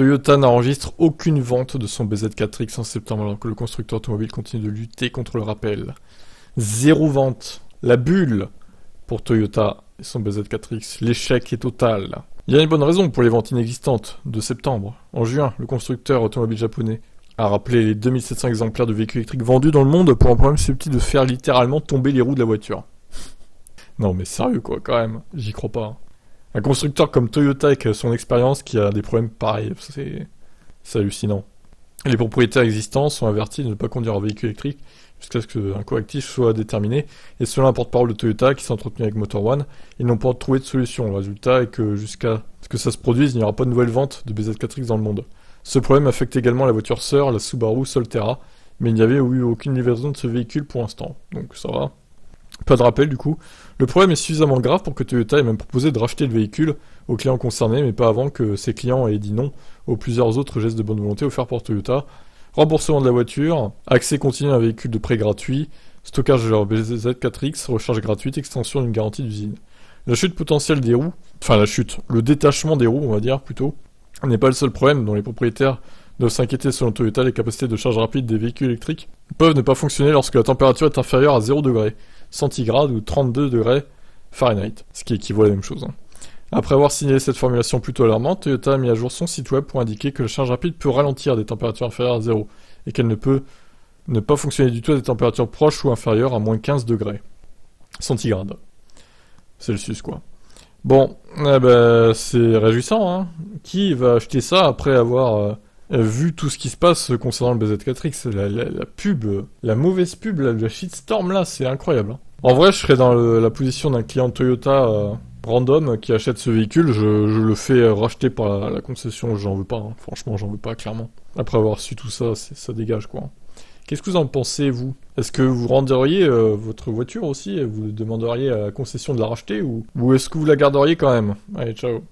Toyota n'enregistre aucune vente de son BZ4X en septembre alors que le constructeur automobile continue de lutter contre le rappel. Zéro vente. La bulle pour Toyota et son BZ4X. L'échec est total. Il y a une bonne raison pour les ventes inexistantes de septembre. En juin, le constructeur automobile japonais a rappelé les 2700 exemplaires de véhicules électriques vendus dans le monde pour un problème susceptible de faire littéralement tomber les roues de la voiture. Non mais sérieux quoi, quand même. J'y crois pas. Un constructeur comme Toyota avec son expérience qui a des problèmes pareils, c'est hallucinant. Les propriétaires existants sont avertis de ne pas conduire un véhicule électrique jusqu'à ce qu'un correctif soit déterminé, et selon un porte-parole de Toyota qui s'est entretenu avec Motor One, ils n'ont pas trouvé de solution. Le résultat est que jusqu'à ce que ça se produise, il n'y aura pas de nouvelles ventes de BZ4X dans le monde. Ce problème affecte également la voiture sœur, la Subaru Solterra, mais il n'y avait eu aucune livraison de ce véhicule pour l'instant, donc ça va. Pas de rappel du coup. Le problème est suffisamment grave pour que Toyota ait même proposé de racheter le véhicule aux clients concernés, mais pas avant que ses clients aient dit non aux plusieurs autres gestes de bonne volonté offerts par Toyota. Remboursement de la voiture, accès continu à un véhicule de prêt gratuit, stockage de leur BZ4X, recharge gratuite, extension d'une garantie d'usine. La chute potentielle des roues, le détachement des roues on va dire plutôt, n'est pas le seul problème dont les propriétaires doivent s'inquiéter. Selon Toyota, les capacités de charge rapide des véhicules électriques peuvent ne pas fonctionner lorsque la température est inférieure à 0 degrés centigrade ou 32 degrés Fahrenheit, ce qui équivaut à la même chose. Après avoir signalé cette formulation plutôt alarmante, Toyota a mis à jour son site web pour indiquer que la charge rapide peut ralentir des températures inférieures à 0 et qu'elle ne peut ne pas fonctionner du tout à des températures proches ou inférieures à moins 15 degrés centigrade. Celsius quoi. Bon, c'est réjouissant, hein. Qui va acheter ça après avoir vu tout ce qui se passe concernant le BZ4X, la pub, la mauvaise pub, la shitstorm là, c'est incroyable. Hein. En vrai, je serais dans la position d'un client Toyota random qui achète ce véhicule, je le fais racheter par la concession, j'en veux pas, hein. Franchement, j'en veux pas, clairement. Après avoir su tout ça, ça dégage, quoi. Qu'est-ce que vous en pensez, vous? Est-ce que vous renderiez votre voiture aussi, et vous demanderiez à la concession de la racheter, ou est-ce que vous la garderiez quand même? Allez, ciao.